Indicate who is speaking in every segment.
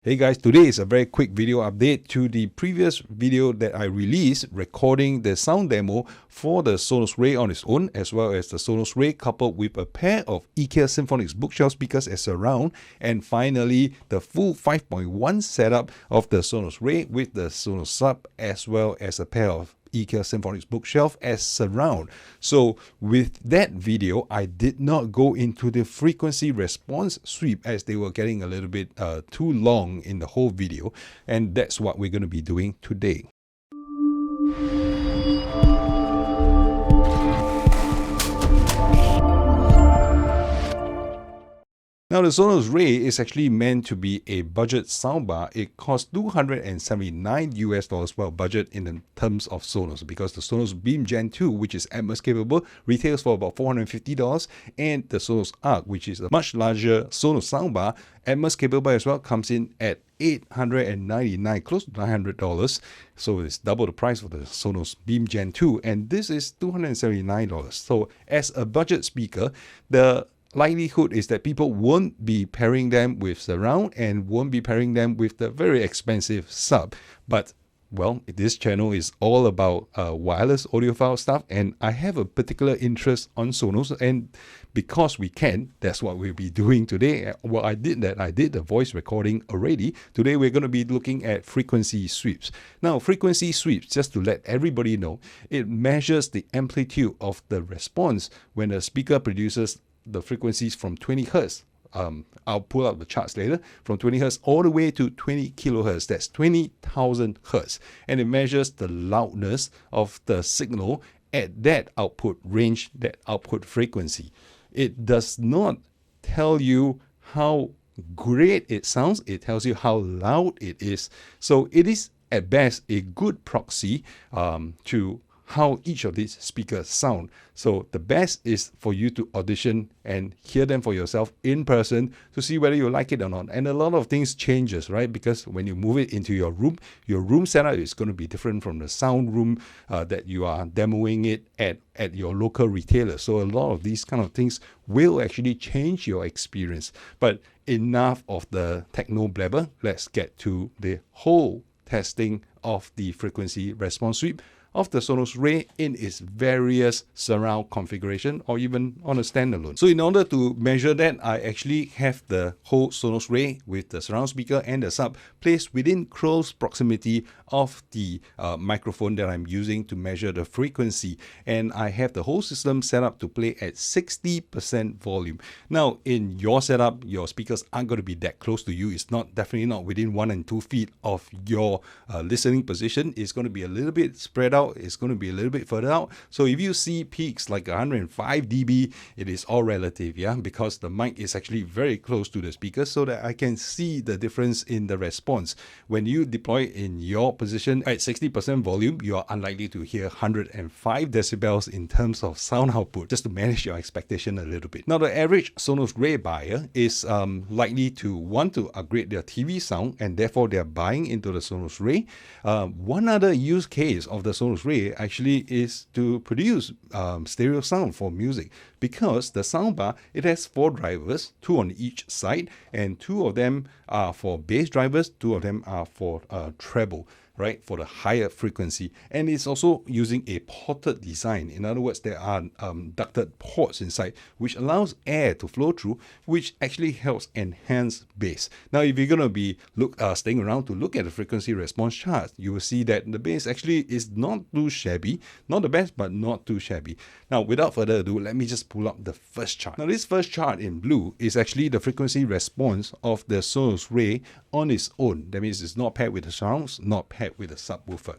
Speaker 1: Hey guys, today is a very quick video update to the previous video that I released recording the sound demo for the Sonos Ray on its own, as well as the Sonos Ray coupled with a pair of Ikea Symfonisk Bookshelf speakers as surround, and finally the full 5.1 setup of the Sonos Ray with the Sonos Sub as well as a pair of Ikea Symfonisk Bookshelf as surround. So with that video, I did not go into the frequency response sweep as they were getting a little bit too long in the whole video, and that's what we're going to be doing today. Now, the Sonos Ray is actually meant to be a budget soundbar. It costs $279 US, well, budget in terms of Sonos, because the Sonos Beam Gen 2, which is Atmos capable, retails for about $450, and the Sonos Arc, which is a much larger Sonos soundbar, Atmos capable as well, comes in at $899, close to $900. So it's double the price for the Sonos Beam Gen 2, and this is $279. So as a budget speaker, the likelihood is that people won't be pairing them with surround and won't be pairing them with the very expensive sub. But well, this channel is all about wireless audiophile stuff, and I have a particular interest on Sonos, and because we can, that's what we'll be doing today. Well, I did the voice recording already. Today we're going to be looking at frequency sweeps. Now, frequency sweeps, just to let everybody know, it measures the amplitude of the response when a speaker produces the frequencies from 20 hertz. I'll pull out the charts later, from 20 hertz all the way to 20 kilohertz. That's 20,000 hertz. And it measures the loudness of the signal at that output range, that output frequency. It does not tell you how great it sounds. It tells you how loud it is. So it is at best a good proxy to how each of these speakers sound. So the best is for you to audition and hear them for yourself in person to see whether you like it or not. And a lot of things changes, right? Because when you move it into your room setup is going to be different from the sound room that you are demoing it at your local retailer. So a lot of these kind of things will actually change your experience. But enough of the techno blabber. Let's get to the whole testing of the frequency response sweep of the Sonos Ray in its various surround configuration, or even on a standalone. So in order to measure that, I actually have the whole Sonos Ray with the surround speaker and the sub placed within close proximity of the microphone that I'm using to measure the frequency. And I have the whole system set up to play at 60% volume. Now, in your setup, your speakers aren't going to be that close to you. It's definitely not within 1 and 2 feet of your listening position. It's going to be a little bit spread out. It's going to be a little bit further out. So if you see peaks like 105 dB, it is all relative, yeah, because the mic is actually very close to the speaker, so that I can see the difference in the response. When you deploy in your position at 60% volume, you are unlikely to hear 105 decibels in terms of sound output, just to manage your expectation a little bit. Now, the average Sonos Ray buyer is likely to want to upgrade their TV sound, and therefore they're buying into the Sonos Ray. One other use case of the Sonos Ray actually is to produce stereo sound for music, because the soundbar, it has 4 drivers, 2 on each side, and 2 of them are for bass drivers, 2 of them are for treble, right, for the higher frequency. And it's also using a ported design. In other words, there are ducted ports inside, which allows air to flow through, which actually helps enhance bass. Now, if you're going to be staying around to look at the frequency response chart, you will see that the bass actually is not too shabby. Not the best, but not too shabby. Now, without further ado, let me just pull up the first chart. Now, this first chart in blue is actually the frequency response of the Sonos Ray on its own. That means it's not paired with the surrounds, not paired with a subwoofer.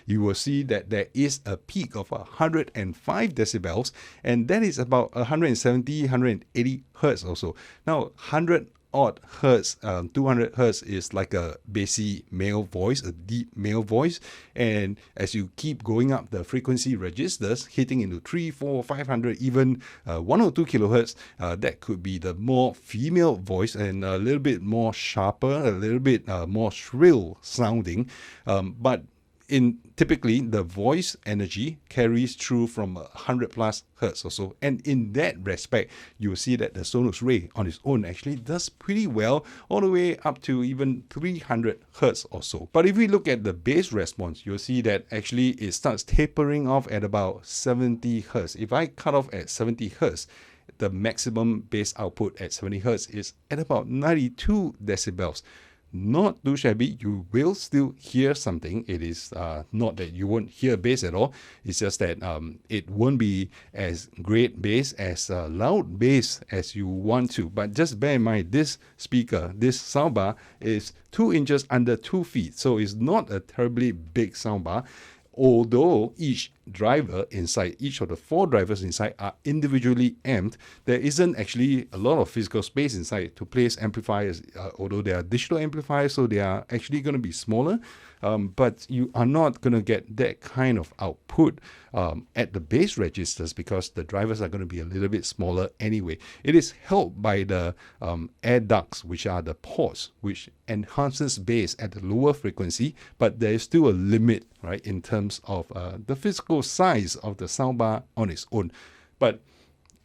Speaker 1: You will see that there is a peak of 105 decibels, and that is about 170, 180 hertz also. Now, 100 odd hertz, 200 hertz is like a bassy male voice, a deep male voice, and as you keep going up the frequency registers, hitting into 3, 4, 500, even 1 or 2 kilohertz, that could be the more female voice and a little bit more sharper, a little bit more shrill sounding, but typically the voice energy carries through from 100 plus hertz or so, and in that respect you'll see that the Sonos Ray on its own actually does pretty well, all the way up to even 300 hertz or so. But if we look at the bass response, you'll see that actually it starts tapering off at about 70 hertz. If I cut off at 70 hertz, the maximum bass output at 70 hertz is at about 92 decibels. Not too shabby. You will still hear something. It is not that you won't hear bass at all. It's just that it won't be as great bass, as loud bass as you want to. But just bear in mind, this speaker, this soundbar, is 2 inches under 2 feet. So it's not a terribly big soundbar. Although each driver inside, each of the 4 drivers inside are individually amped, there isn't actually a lot of physical space inside to place amplifiers, although they are digital amplifiers, so they are actually going to be smaller. But you are not going to get that kind of output at the bass registers because the drivers are going to be a little bit smaller anyway. It is helped by the air ducts, which are the ports, which enhances bass at the lower frequency, but there is still a limit, right, in terms of the physical size of the soundbar on its own. But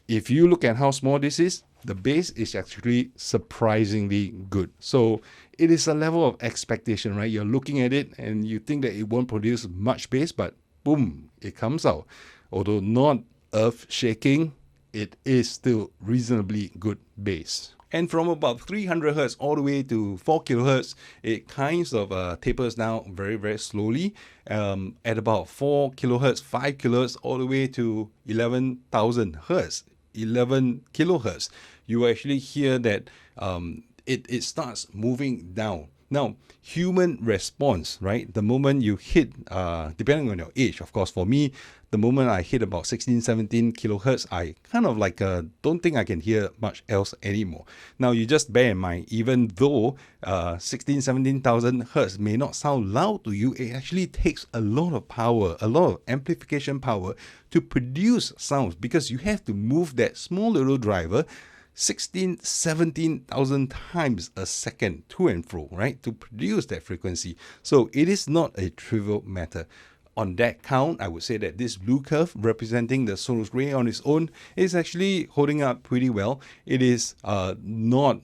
Speaker 1: if you look at how small this is, the bass is actually surprisingly good. So it is a level of expectation, right? You're looking at it and you think that it won't produce much bass, but boom, it comes out. Although not earth-shaking, it is still reasonably good bass. And from about 300 Hz all the way to 4 kHz, it kind of tapers down very, very slowly. At about 4 kHz, 5 kHz, all the way to 11,000 Hz, 11 kHz, you actually hear that it starts moving down. Now, human response, right? The moment you hit, depending on your age, of course, for me, the moment I hit about 16, 17 kilohertz, I kind of like don't think I can hear much else anymore. Now, you just bear in mind, even though 16, 17,000 hertz may not sound loud to you, it actually takes a lot of power, a lot of amplification power to produce sounds, because you have to move that small little driver 16, 17,000 times a second to and fro, right, to produce that frequency. So it is not a trivial matter. On that count, I would say that this blue curve representing the Sonos Ray on its own is actually holding up pretty well. It is not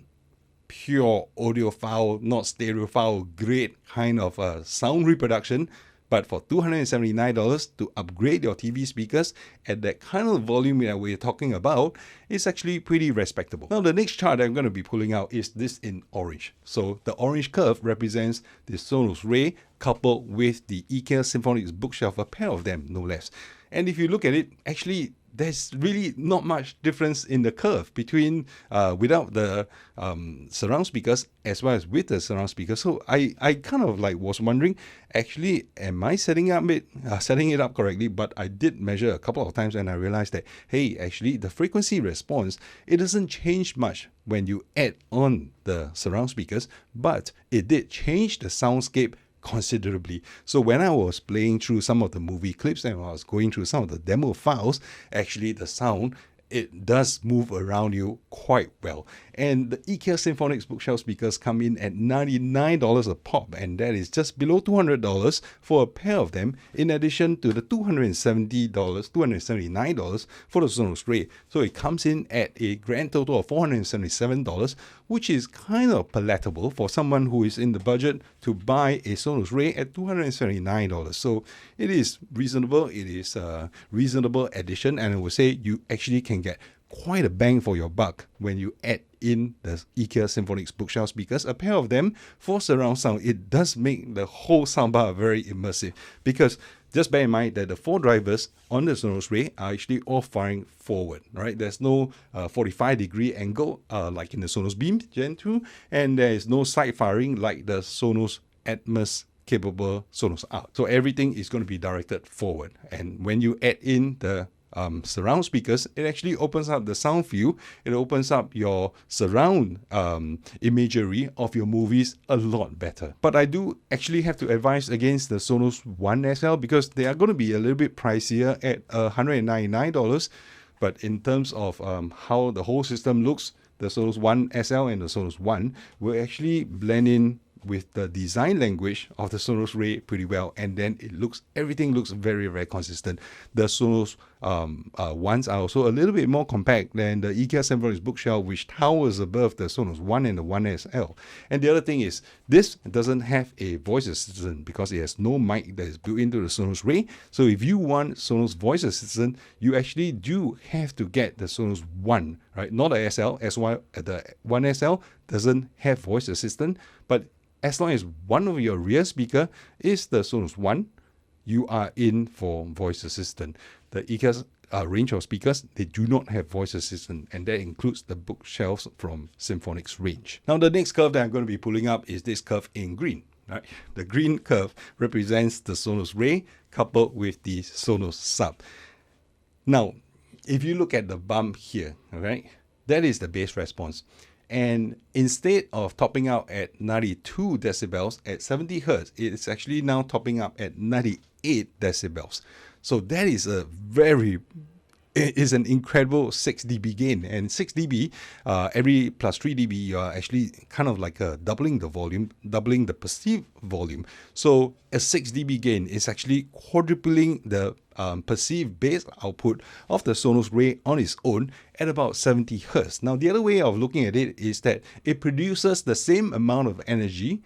Speaker 1: pure audiophile, not stereophile, great kind of sound reproduction. But for $279 to upgrade your TV speakers at that kind of volume that we're talking about is actually pretty respectable. Now, the next chart I'm going to be pulling out is this in orange. So the orange curve represents the Sonos Ray coupled with the Ikea Symfonisk Bookshelf, a pair of them, no less. And if you look at it, actually, there's really not much difference in the curve between without the surround speakers as well as with the surround speakers. So I kind of like was wondering, actually, am I setting it up correctly? But I did measure a couple of times and I realized that, hey, actually the frequency response, it doesn't change much when you add on the surround speakers, but it did change the soundscape considerably. So when I was playing through some of the movie clips and I was going through some of the demo files, actually the sound, it does move around you quite well. And the IKEA Symfonisk Bookshelf speakers come in at $99 a pop, and that is just below $200 for a pair of them, in addition to the $279 for the Sonos Ray. So it comes in at a grand total of $477, which is kind of palatable for someone who is in the budget to buy a Sonos Ray at $279. So it is reasonable. It is a reasonable addition, and I would say you actually can get quite a bang for your buck when you add in the IKEA Symfonisk Bookshelf speakers, a pair of them for surround sound. It does make the whole soundbar very immersive, because just bear in mind that the 4 drivers on the Sonos Ray are actually all firing forward, right? There's no 45-degree angle like in the Sonos Beam Gen 2, and there is no side firing like the Sonos Atmos capable Sonos Arc. So everything is going to be directed forward. And when you add in the surround speakers, it actually opens up the sound field. It opens up your surround imagery of your movies a lot better. But I do actually have to advise against the Sonos One SL, because they are going to be a little bit pricier at $199. But in terms of how the whole system looks, the Sonos One SL and the Sonos One will actually blend in with the design language of the Sonos Ray pretty well, and then everything looks very, very consistent. The Sonos ones are also a little bit more compact than the Ikea Symfonisk Bookshelf, which towers above the Sonos One and the One SL. And the other thing is, this doesn't have a voice assistant because it has no mic that is built into the Sonos Ray. So if you want Sonos voice assistant, you actually do have to get the Sonos One, right? Not the SL. The One SL doesn't have voice assistant, but as long as one of your rear speaker is the Sonos One, you are in for voice assistant. The Ikea's range of speakers, they do not have voice assistant, and that includes the bookshelves from Symfonik's range. Now, the next curve that I'm going to be pulling up is this curve in green. Right? The green curve represents the Sonos Ray coupled with the Sonos Sub. Now, if you look at the bump here, all right, that is the bass response. And instead of topping out at 92 decibels at 70 hertz, it's actually now topping up at 98 decibels. So that is is an incredible 6 dB gain. And 6 dB, every plus 3 dB, you are actually kind of like doubling the volume, doubling the perceived volume. So a 6 dB gain is actually quadrupling the perceived bass output of the Sonos Ray on its own at about 70 hertz. Now, the other way of looking at it is that it produces the same amount of energy,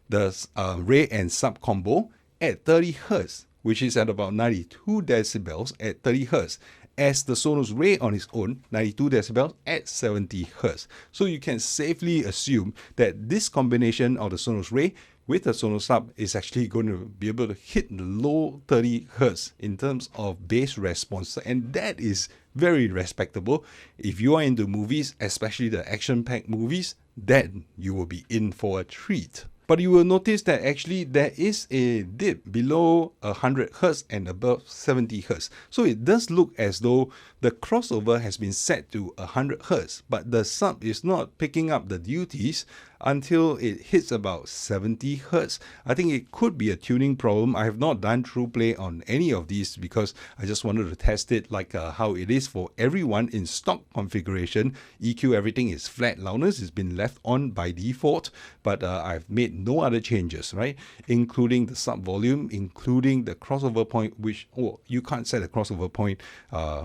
Speaker 1: the Ray and Sub combo, at 30 hertz, which is at about 92 decibels at 30 hertz, as the Sonos Ray on its own, 92 decibels at 70 hertz. So you can safely assume that this combination of the Sonos Ray with the Sonos Sub is actually going to be able to hit the low 30 hertz in terms of bass response, and that is very respectable. If you are into movies, especially the action-packed movies, then you will be in for a treat. But you will notice that actually there is a dip below 100 Hz and above 70 Hz. So it does look as though the crossover has been set to 100 Hz, but the sub is not picking up the duties until it hits about 70 Hz. I think it could be a tuning problem. I have not done true play on any of these because I just wanted to test it like how it is for everyone in stock configuration. EQ, everything is flat. Loudness has been left on by default, but I've made no other changes, right? Including the sub volume, including the crossover point, which you can't set a crossover point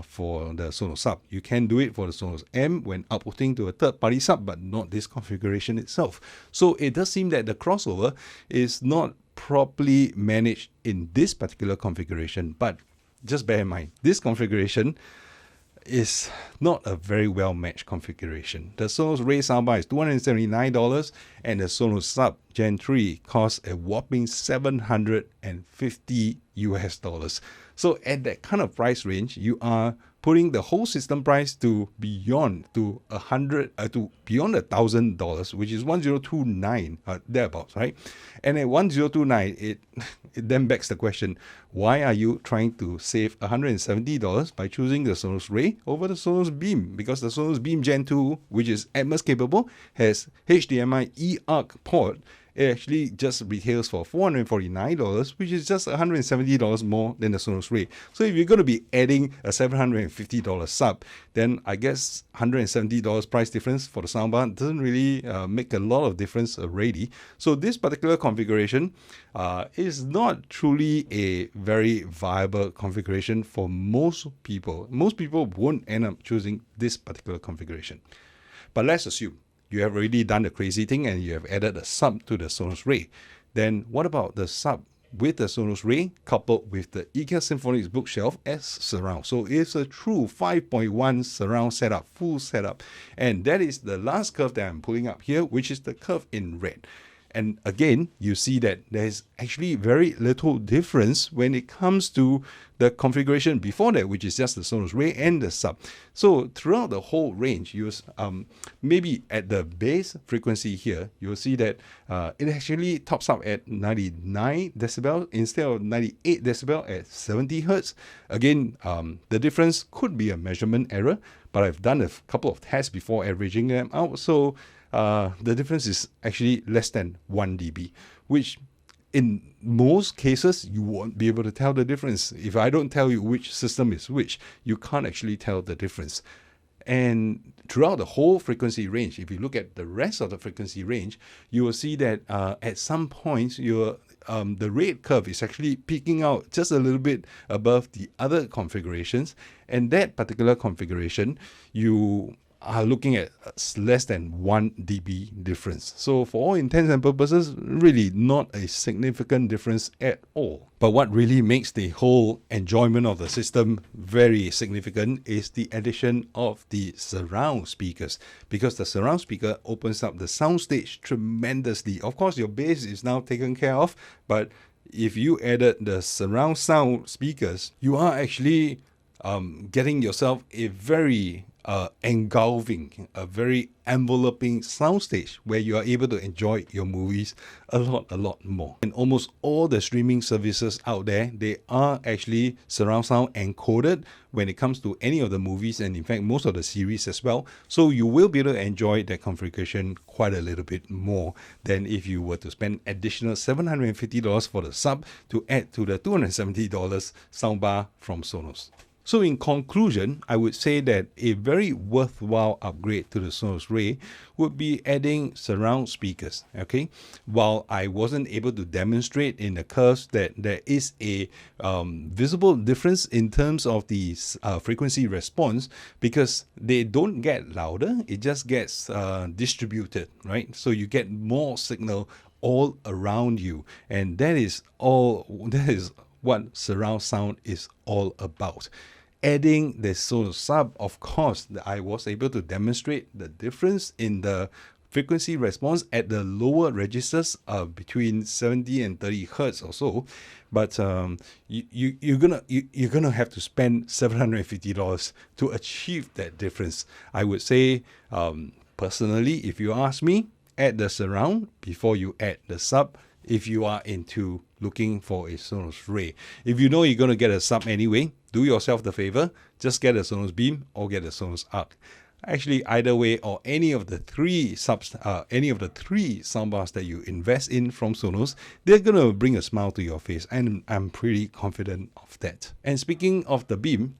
Speaker 1: for the Sonos Sub. You can do it for the Sonos M when outputting to a third-party sub, but not this configuration itself. So it does seem that the crossover is not properly managed in this particular configuration, but just bear in mind, this configuration is not a very well matched configuration. The Sonos Ray soundbar is $279 and the Sonos Sub Gen 3 costs a whopping $750 US. So at that kind of price range, you are putting the whole system price to beyond $1,000, which is $1,029 thereabouts, right? And at $1,029, it then begs the question: why are you trying to save $170 by choosing the Sonos Ray over the Sonos Beam? Because the Sonos Beam Gen 2, which is Atmos capable, has HDMI eARC port. It actually just retails for $449, which is just $170 more than the Sonos Ray. So if you're going to be adding a $750 sub, then I guess $170 price difference for the soundbar doesn't really make a lot of difference already. So this particular configuration is not truly a very viable configuration for most people. Most people won't end up choosing this particular configuration. But let's assume you have already done the crazy thing and you have added a sub to the Sonos Ray. Then what about the sub with the Sonos Ray coupled with the Ikea Symfonisk Bookshelf as surround? So it's a true 5.1 surround setup, full setup. And that is the last curve that I'm pulling up here, which is the curve in red. And again, you see that there's actually very little difference when it comes to the configuration before that, which is just the Sonos Ray and the sub. So throughout the whole range, you maybe at the bass frequency here, you'll see that it actually tops up at 99 decibel instead of 98 decibel at 70 hertz. Again, the difference could be a measurement error, but I've done a couple of tests before averaging them out. So the difference is actually less than 1 dB, which in most cases, you won't be able to tell the difference. If I don't tell you which system is which, you can't actually tell the difference. And throughout the whole frequency range, if you look at the rest of the frequency range, you will see that at some points the rate curve is actually peaking out just a little bit above the other configurations. And that particular configuration, you are looking at less than 1 dB difference. So for all intents and purposes, really not a significant difference at all. But what really makes the whole enjoyment of the system very significant is the addition of the surround speakers, because the surround speaker opens up the soundstage tremendously. Of course, your bass is now taken care of, but if you added the surround sound speakers, you are actually getting yourself a very engulfing, a very enveloping soundstage where you are able to enjoy your movies a lot more. And almost all the streaming services out there, they are actually surround sound encoded when it comes to any of the movies, and in fact most of the series as well. So you will be able to enjoy that configuration quite a little bit more than if you were to spend additional $750 for the sub to add to the $270 soundbar from Sonos. So in conclusion, I would say that a very worthwhile upgrade to the Sonos Ray would be adding surround speakers, okay? While I wasn't able to demonstrate in the curves that there is a visible difference in terms of the frequency response, because they don't get louder, it just gets distributed, right? So you get more signal all around you, and that is what surround sound is all about. Adding the Sonos Sub, of course, I was able to demonstrate the difference in the frequency response at the lower registers between 70 and 30 hertz or so, but you're gonna have to spend $750 to achieve that difference. I would say, personally, if you ask me, add the surround before you add the sub if you are into looking for a Sonos Ray. If you know you're going to get a sub anyway, do yourself the favor, just get a Sonos Beam or get a Sonos Arc. Actually, either way, or any of the three soundbars that you invest in from Sonos, they're going to bring a smile to your face, and I'm pretty confident of that. And speaking of the Beam,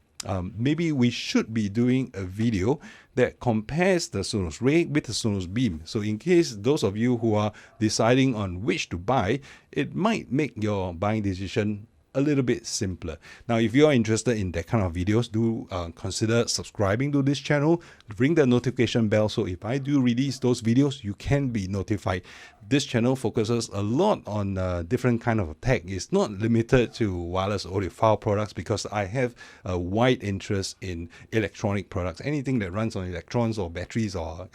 Speaker 1: maybe we should be doing a video that compares the Sonos Ray with the Sonos Beam. So in case those of you who are deciding on which to buy, it might make your buying decision a little bit simpler. Now, if you are interested in that kind of videos, do consider subscribing to this channel. Ring the notification bell so if I do release those videos, you can be notified. This channel focuses a lot on different kind of tech. It's not limited to wireless audiophile products, because I have a wide interest in electronic products. Anything that runs on electrons or batteries or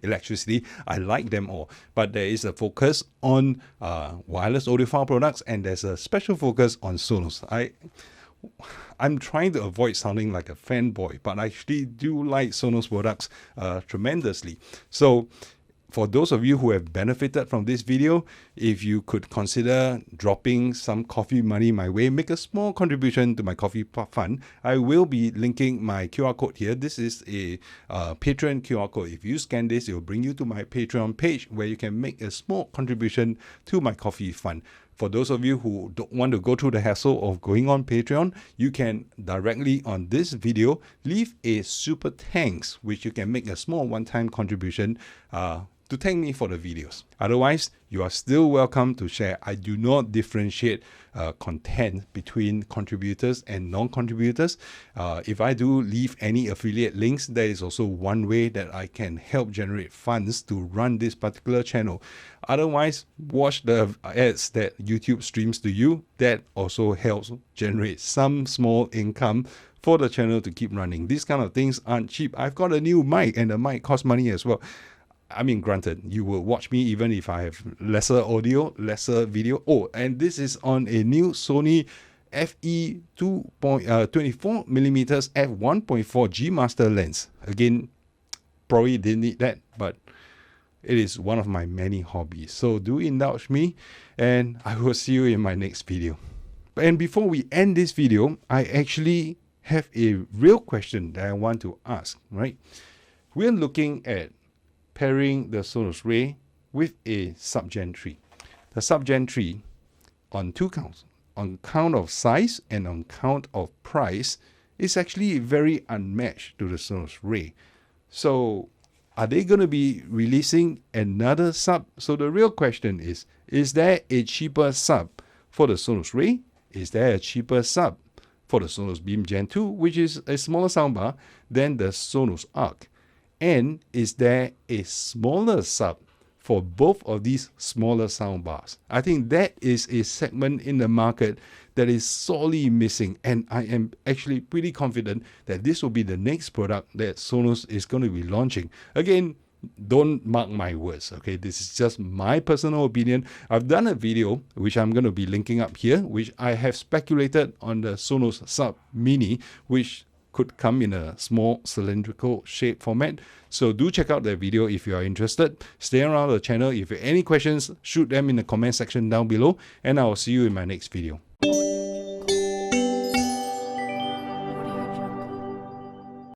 Speaker 1: electricity, I like them all. But there is a focus on wireless audiophile products, and there's a special focus on Sonos. I'm trying to avoid sounding like a fanboy, but I actually do like Sonos products tremendously. So for those of you who have benefited from this video, if you could consider dropping some coffee money my way, make a small contribution to my coffee fund. I will be linking my QR code here. This is a Patreon QR code. If you scan this, it will bring you to my Patreon page where you can make a small contribution to my coffee fund. For those of you who don't want to go through the hassle of going on Patreon, you can directly on this video leave a super thanks, which you can make a small one-time contribution to thank me for the videos. Otherwise, you are still welcome to share. I do not differentiate content between contributors and non-contributors. If I do leave any affiliate links, that is also one way that I can help generate funds to run this particular channel. Otherwise, watch the ads that YouTube streams to you. That also helps generate some small income for the channel to keep running. These kind of things aren't cheap. I've got a new mic, and the mic costs money as well. I mean, granted, you will watch me even if I have lesser audio, lesser video. Oh, and this is on a new Sony FE 24mm f1.4 G Master lens. Again, probably didn't need that, but it is one of my many hobbies. So do indulge me, and I will see you in my next video. And before we end this video, I actually have a real question that I want to ask, right? We're looking at pairing the Sonos Ray with a Sub Gen 3. The Sub Gen 3, on two counts, on count of size and on count of price, is actually very unmatched to the Sonos Ray. So are they going to be releasing another sub? So the real question is there a cheaper sub for the Sonos Ray? Is there a cheaper sub for the Sonos Beam Gen 2, which is a smaller soundbar than the Sonos Arc? And is there a smaller sub for both of these smaller soundbars? I think that is a segment in the market that is sorely missing, and I am actually pretty confident that this will be the next product that Sonos is going to be launching. Again, don't mark my words, okay? This is just my personal opinion. I've done a video, which I'm going to be linking up here, which I have speculated on the Sonos Sub Mini, which could come in a small cylindrical shape format. So do check out that video if you are interested. Stay around the channel. If you have any questions, shoot them in the comment section down below, and I will see you in my next video.